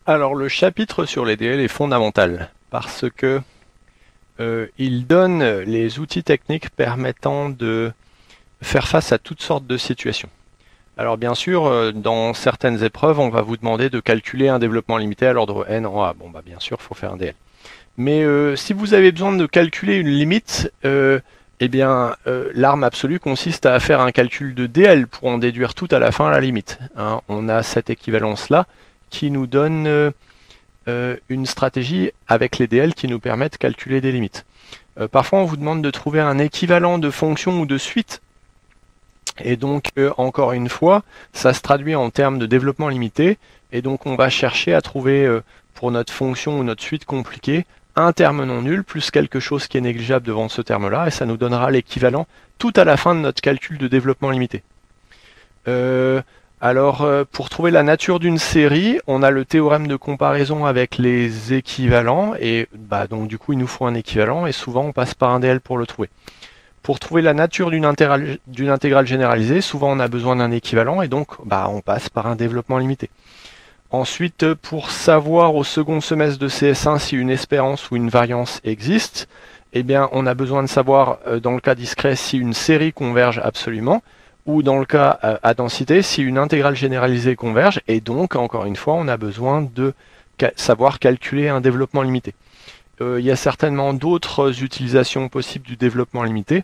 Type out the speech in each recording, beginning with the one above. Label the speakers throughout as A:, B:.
A: Alors le chapitre sur les DL est fondamental parce que il donne les outils techniques permettant de faire face à toutes sortes de situations. Alors bien sûr, dans certaines épreuves, on va vous demander de calculer un développement limité à l'ordre n en A. Bon bah bien sûr, il faut faire un DL. Mais si vous avez besoin de calculer une limite, l'arme absolue consiste à faire un calcul de DL pour en déduire tout à la fin à la limite. Hein. On a cette équivalence-là qui nous donne une stratégie avec les DL qui nous permet de calculer des limites. Parfois, on vous demande de trouver un équivalent de fonction ou de suite. Et donc, encore une fois, ça se traduit en termes de développement limité. Et donc, on va chercher à trouver, pour notre fonction ou notre suite compliquée, un terme non nul plus quelque chose qui est négligeable devant ce terme-là. Et ça nous donnera l'équivalent tout à la fin de notre calcul de développement limité. Pour trouver la nature d'une série, on a le théorème de comparaison avec les équivalents, et donc du coup il nous faut un équivalent, et souvent on passe par un DL pour le trouver. Pour trouver la nature d'une intégrale généralisée, souvent on a besoin d'un équivalent, et donc on passe par un développement limité. Ensuite, pour savoir au second semestre de CS1 si une espérance ou une variance existe, on a besoin de savoir, dans le cas discret, si une série converge absolument, ou dans le cas à densité, si une intégrale généralisée converge, et donc, encore une fois, on a besoin de savoir calculer un développement limité. Il y a certainement d'autres utilisations possibles du développement limité.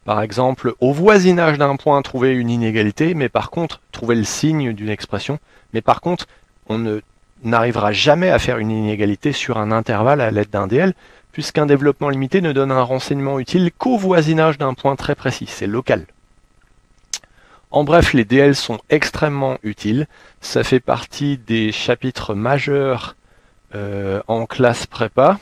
A: Par exemple, au voisinage d'un point, trouver une inégalité, mais par contre, trouver le signe d'une expression, mais par contre, on n'arrivera jamais à faire une inégalité sur un intervalle à l'aide d'un DL, puisqu'un développement limité ne donne un renseignement utile qu'au voisinage d'un point très précis, c'est local. En bref, les DL sont extrêmement utiles. Ça fait partie des chapitres majeurs en classe prépa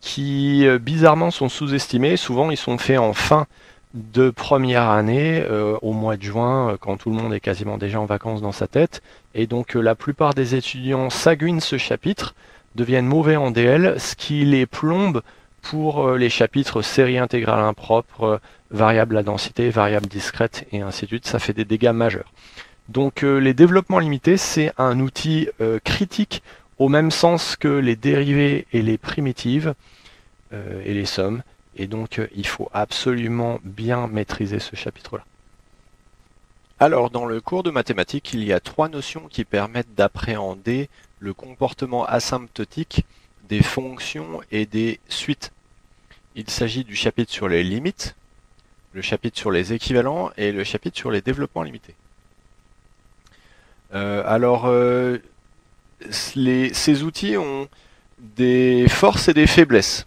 A: qui bizarrement sont sous-estimés. Souvent, ils sont faits en fin de première année, au mois de juin, quand tout le monde est quasiment déjà en vacances dans sa tête. Et donc, la plupart des étudiants s'aguinent ce chapitre, deviennent mauvais en DL, ce qui les plombe pour les chapitres série intégrale impropre, variable à densité, variable discrète, et ainsi de suite. Ça fait des dégâts majeurs. Donc les développements limités, c'est un outil critique au même sens que les dérivées et les primitives et les sommes. Et donc il faut absolument bien maîtriser ce chapitre-là. Alors dans le cours de mathématiques, il y a trois notions qui permettent d'appréhender le comportement asymptotique des fonctions et des suites. Il s'agit du chapitre sur les limites, le chapitre sur les équivalents et le chapitre sur les développements limités. Ces outils ont des forces et des faiblesses.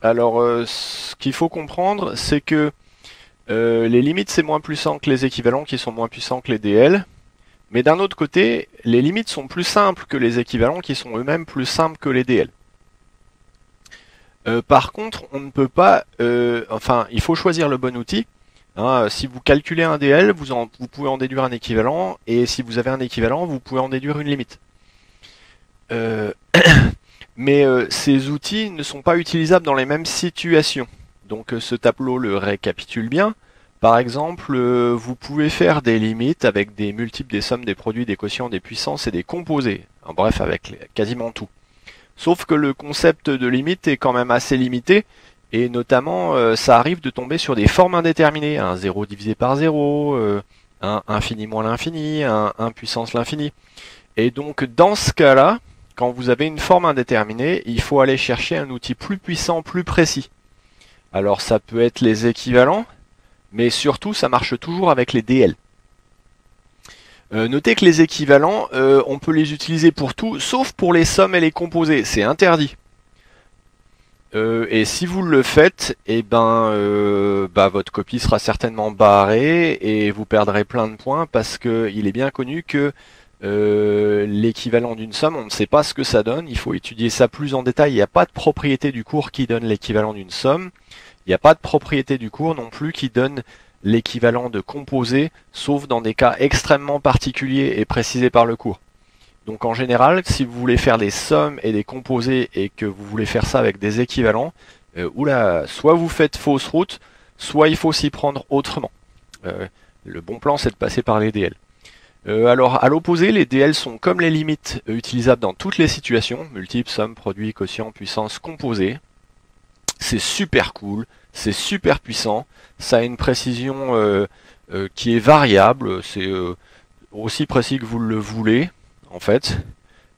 A: Alors, ce qu'il faut comprendre, c'est que les limites, c'est moins puissant que les équivalents qui sont moins puissants que les DL. Mais d'un autre côté, les limites sont plus simples que les équivalents qui sont eux-mêmes plus simples que les DL. Par contre, on ne peut pas... il faut choisir le bon outil. Hein, si vous calculez un DL, vous pouvez en déduire un équivalent, et si vous avez un équivalent, vous pouvez en déduire une limite. Mais ces outils ne sont pas utilisables dans les mêmes situations. Donc ce tableau le récapitule bien. Par exemple, vous pouvez faire des limites avec des multiples, des sommes, des produits, des quotients, des puissances et des composés. En bref, avec quasiment tout. Sauf que le concept de limite est quand même assez limité, et notamment ça arrive de tomber sur des formes indéterminées, un 0 divisé par 0, un infini moins l'infini, un 1 puissance l'infini. Et donc dans ce cas-là, quand vous avez une forme indéterminée, il faut aller chercher un outil plus puissant, plus précis. Alors ça peut être les équivalents, mais surtout ça marche toujours avec les DL. Notez que les équivalents, on peut les utiliser pour tout, sauf pour les sommes et les composés, c'est interdit. Et si vous le faites, votre copie sera certainement barrée et vous perdrez plein de points parce que il est bien connu que l'équivalent d'une somme, on ne sait pas ce que ça donne, il faut étudier ça plus en détail, il n'y a pas de propriété du cours qui donne l'équivalent d'une somme, il n'y a pas de propriété du cours non plus qui donne l'équivalent de composé, sauf dans des cas extrêmement particuliers et précisés par le cours. Donc en général, si vous voulez faire des sommes et des composés et que vous voulez faire ça avec des équivalents, soit vous faites fausse route, soit il faut s'y prendre autrement. Le bon plan, c'est de passer par les DL. Alors à l'opposé, les DL sont comme les limites utilisables dans toutes les situations, multiples, somme, produit, quotient, puissance, composé. C'est super cool, c'est super puissant, ça a une précision qui est variable, c'est aussi précis que vous le voulez en fait.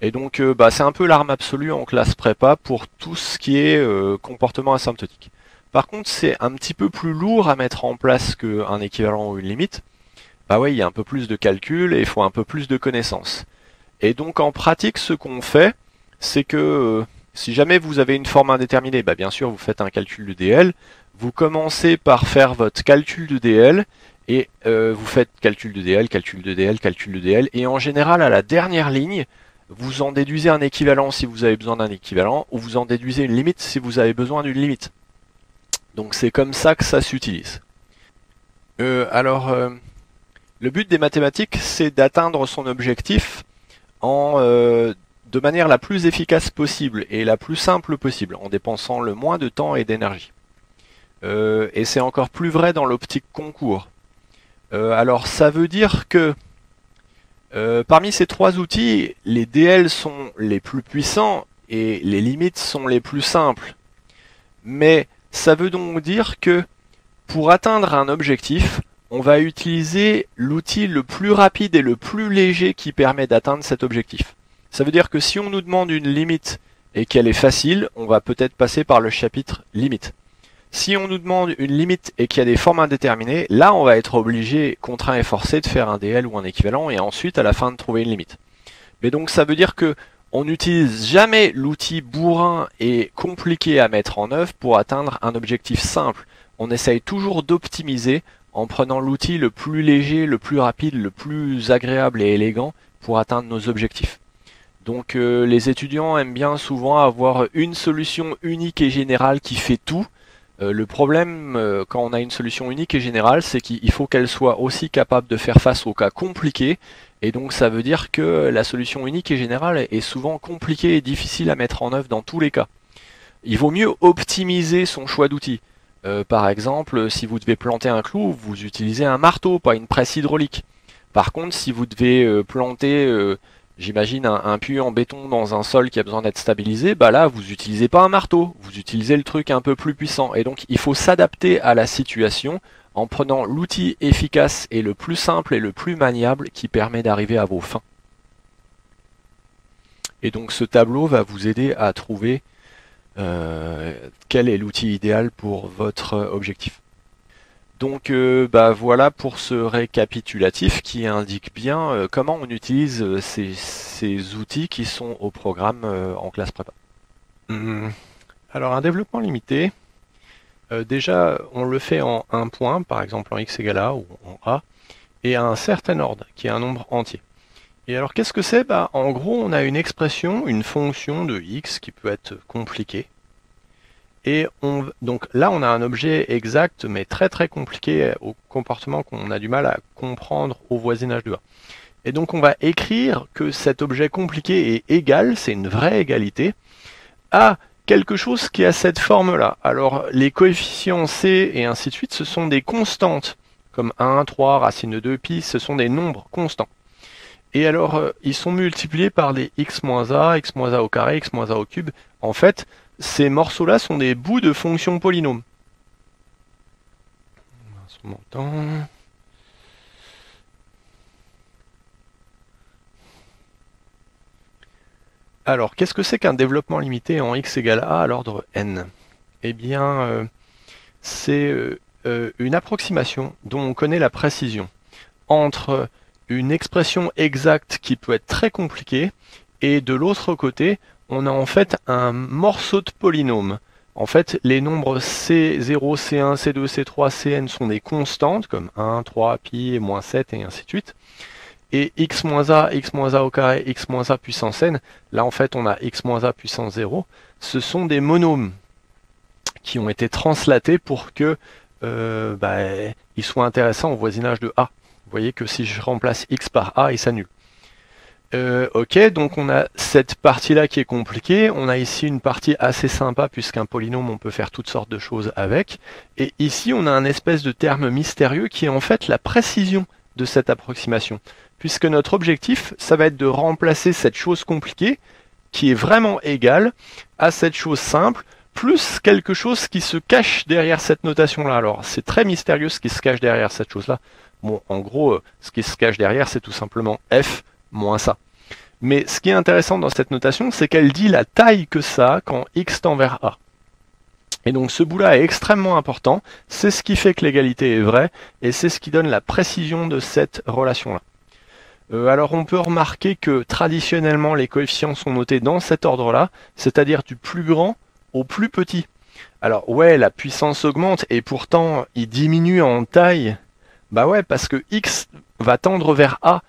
A: Et donc c'est un peu l'arme absolue en classe prépa pour tout ce qui est comportement asymptotique. Par contre, c'est un petit peu plus lourd à mettre en place qu'un équivalent ou une limite. Bah ouais, il y a un peu plus de calcul et il faut un peu plus de connaissances. Et donc en pratique, ce qu'on fait, c'est que si jamais vous avez une forme indéterminée, bah bien sûr vous faites un calcul de DL, vous commencez par faire votre calcul de DL, et vous faites calcul de DL, calcul de DL, calcul de DL, et en général à la dernière ligne, vous en déduisez un équivalent si vous avez besoin d'un équivalent, ou vous en déduisez une limite si vous avez besoin d'une limite. Donc c'est comme ça que ça s'utilise. Le but des mathématiques, c'est d'atteindre son objectif de manière la plus efficace possible et la plus simple possible, en dépensant le moins de temps et d'énergie. Et c'est encore plus vrai dans l'optique concours. Alors ça veut dire que parmi ces trois outils, les DL sont les plus puissants et les limites sont les plus simples. Mais ça veut donc dire que pour atteindre un objectif, on va utiliser l'outil le plus rapide et le plus léger qui permet d'atteindre cet objectif. Ça veut dire que si on nous demande une limite et qu'elle est facile, on va peut-être passer par le chapitre limite. Si on nous demande une limite et qu'il y a des formes indéterminées, là on va être obligé, contraint et forcé, de faire un DL ou un équivalent et ensuite à la fin de trouver une limite. Mais donc ça veut dire que on n'utilise jamais l'outil bourrin et compliqué à mettre en œuvre pour atteindre un objectif simple. On essaye toujours d'optimiser en prenant l'outil le plus léger, le plus rapide, le plus agréable et élégant pour atteindre nos objectifs. Donc les étudiants aiment bien souvent avoir une solution unique et générale qui fait tout. Le problème quand on a une solution unique et générale, c'est qu'il faut qu'elle soit aussi capable de faire face aux cas compliqués. Et donc ça veut dire que la solution unique et générale est souvent compliquée et difficile à mettre en œuvre dans tous les cas. Il vaut mieux optimiser son choix d'outils. Par exemple, si vous devez planter un clou, vous utilisez un marteau, pas une presse hydraulique. Par contre, si vous devez planter, j'imagine, un puits en béton dans un sol qui a besoin d'être stabilisé, bah là, vous n'utilisez pas un marteau, vous utilisez le truc un peu plus puissant. Et donc, il faut s'adapter à la situation en prenant l'outil efficace et le plus simple et le plus maniable qui permet d'arriver à vos fins. Et donc, ce tableau va vous aider à trouver quel est l'outil idéal pour votre objectif. Donc voilà pour ce récapitulatif qui indique bien comment on utilise ces outils qui sont au programme en classe prépa. Alors un développement limité, déjà on le fait en un point, par exemple en x égale a ou en a, et à un certain ordre, qui est un nombre entier. Et alors qu'est-ce que c'est? En gros, on a une expression, une fonction de x qui peut être compliquée. Et donc là, on a un objet exact, mais très très compliqué au comportement qu'on a du mal à comprendre au voisinage de A. Et donc on va écrire que cet objet compliqué est égal, c'est une vraie égalité, à quelque chose qui a cette forme-là. Alors les coefficients c et ainsi de suite, ce sont des constantes, comme 1, 3, racine de 2, pi, ce sont des nombres constants. Et alors, ils sont multipliés par des x moins a au carré, x moins a au cube. En fait, ces morceaux-là sont des bouts de fonctions polynômes. Alors, qu'est-ce que c'est qu'un développement limité en x égale a à l'ordre n? Eh bien, c'est une approximation dont on connaît la précision entre une expression exacte qui peut être très compliquée, et de l'autre côté, on a en fait un morceau de polynôme. En fait, les nombres C0, C1, C2, C3, Cn sont des constantes, comme 1, 3, pi, et moins 7, et ainsi de suite. Et x moins a au carré, x moins a puissance n, là en fait on a x moins a puissance 0, ce sont des monômes qui ont été translatés pour que ils soient intéressants au voisinage de A. Vous voyez que si je remplace x par a, il s'annule. Ok, donc on a cette partie-là qui est compliquée. On a ici une partie assez sympa, puisqu'un polynôme, on peut faire toutes sortes de choses avec. Et ici, on a un espèce de terme mystérieux qui est en fait la précision de cette approximation. puisque notre objectif, ça va être de remplacer cette chose compliquée, qui est vraiment égale à cette chose simple, plus quelque chose qui se cache derrière cette notation-là. Alors, c'est très mystérieux ce qui se cache derrière cette chose-là. Bon, en gros, ce qui se cache derrière, c'est tout simplement f moins ça. Mais ce qui est intéressant dans cette notation, c'est qu'elle dit la taille que ça a quand x tend vers a. Et donc ce bout-là est extrêmement important, c'est ce qui fait que l'égalité est vraie, et c'est ce qui donne la précision de cette relation-là. Alors on peut remarquer que traditionnellement les coefficients sont notés dans cet ordre-là, c'est-à-dire du plus grand au plus petit. Alors ouais, la puissance augmente, et pourtant il diminue en taille. Bah ouais, parce que x va tendre vers a.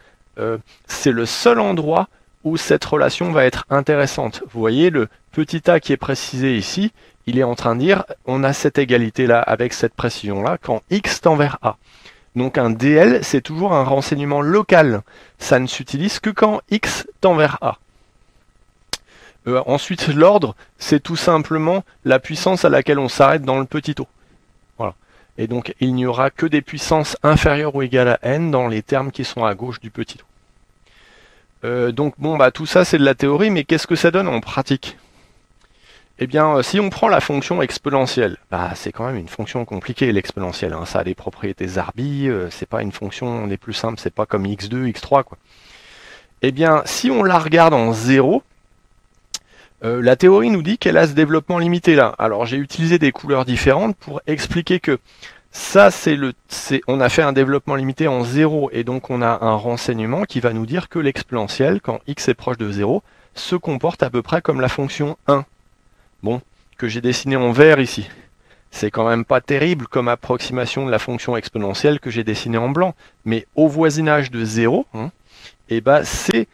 A: C'est le seul endroit où cette relation va être intéressante. Vous voyez le petit a qui est précisé ici, il est en train de dire on a cette égalité-là avec cette précision-là quand x tend vers a. Donc un DL, c'est toujours un renseignement local. Ça ne s'utilise que quand x tend vers a. Ensuite, l'ordre, c'est tout simplement la puissance à laquelle on s'arrête dans le petit o. Voilà. Et donc, il n'y aura que des puissances inférieures ou égales à n dans les termes qui sont à gauche du petit o. Donc bon, bah tout ça c'est de la théorie, mais qu'est-ce que ça donne en pratique? Eh bien, si on prend la fonction exponentielle, bah c'est quand même une fonction compliquée l'exponentielle, hein. Ça a des propriétés Zarbi, c'est pas une fonction des plus simples, c'est pas comme x2, x3 quoi. Eh bien, si on la regarde en 0, la théorie nous dit qu'elle a ce développement limité là. Alors j'ai utilisé des couleurs différentes pour expliquer que ça, on a fait un développement limité en 0, et donc on a un renseignement qui va nous dire que l'exponentielle, quand x est proche de 0, se comporte à peu près comme la fonction 1. Bon, que j'ai dessiné en vert ici. C'est quand même pas terrible comme approximation de la fonction exponentielle que j'ai dessinée en blanc, mais au voisinage de 0, eh ben c'est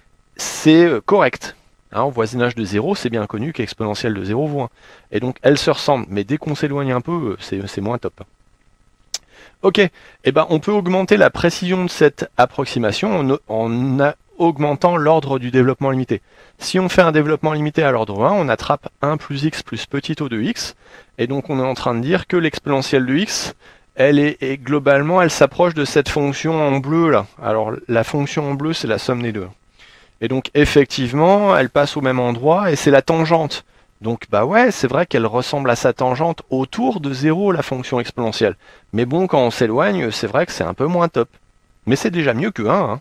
A: correct. Hein, au voisinage de 0, c'est bien connu qu'exponentielle de 0 vaut 1. Et donc elles se ressemblent, mais dès qu'on s'éloigne un peu, c'est moins top. Ok, eh ben, on peut augmenter la précision de cette approximation en augmentant l'ordre du développement limité. Si on fait un développement limité à l'ordre 1, on attrape 1 plus x plus petit o de x, et donc on est en train de dire que l'exponentielle de x, globalement, elle s'approche de cette fonction en bleu là. Alors la fonction en bleu, c'est la somme des deux. Et donc effectivement, elle passe au même endroit, et c'est la tangente. Donc bah ouais, c'est vrai qu'elle ressemble à sa tangente autour de 0, la fonction exponentielle. Mais bon, quand on s'éloigne, c'est vrai que c'est un peu moins top. Mais c'est déjà mieux que 1. Hein.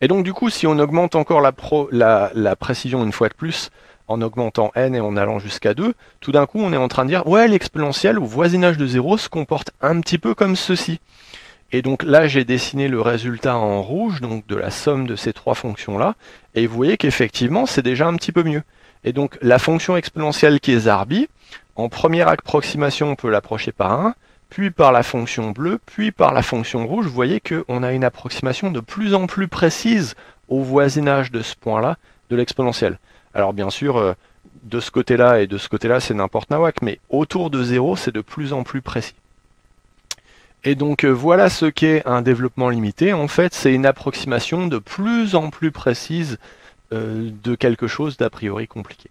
A: Et donc du coup, si on augmente encore la précision une fois de plus, en augmentant n et en allant jusqu'à 2, tout d'un coup on est en train de dire, ouais, l'exponentielle au voisinage de 0 se comporte un petit peu comme ceci. Et donc là, j'ai dessiné le résultat en rouge, donc de la somme de ces trois fonctions-là, et vous voyez qu'effectivement, c'est déjà un petit peu mieux. Et donc la fonction exponentielle qui est Zarbi, en première approximation, on peut l'approcher par 1, puis par la fonction bleue, puis par la fonction rouge. Vous voyez qu'on a une approximation de plus en plus précise au voisinage de ce point-là de l'exponentielle. Alors bien sûr, de ce côté-là et de ce côté-là, c'est n'importe nawak, mais autour de 0, c'est de plus en plus précis. Et donc voilà ce qu'est un développement limité. En fait, c'est une approximation de plus en plus précise de quelque chose d'a priori compliqué.